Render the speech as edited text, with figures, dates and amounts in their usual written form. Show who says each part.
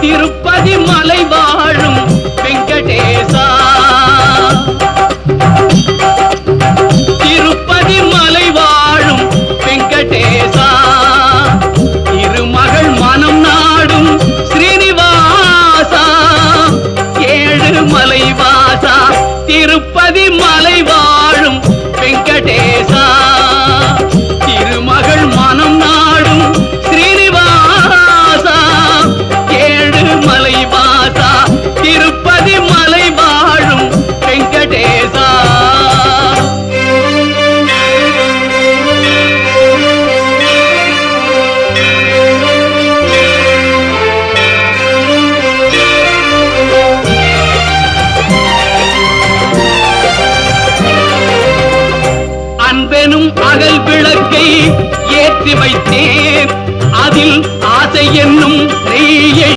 Speaker 1: திருப்பதி மலை வாழும் வெங்கடேசா, திருப்பதி மலை வாழும் வெங்கடேசா, திருமகள் மனம் நாடும் ஸ்ரீனிவாசா, ஏழு மலை வாசா, திருப்பதி மலை வாழும் வெங்கடேசா, திருமகள் மனம் நாடும் ஸ்ரீனிவாசா, ஏழு மலை வாசா, திருப்பதி மலை வாழும் வெங்கடேசா. அன்பெனும் அகல் விளக்கை ஏற்றி வைத்தேன், அதில் ஆசை என்னும் நெய்யை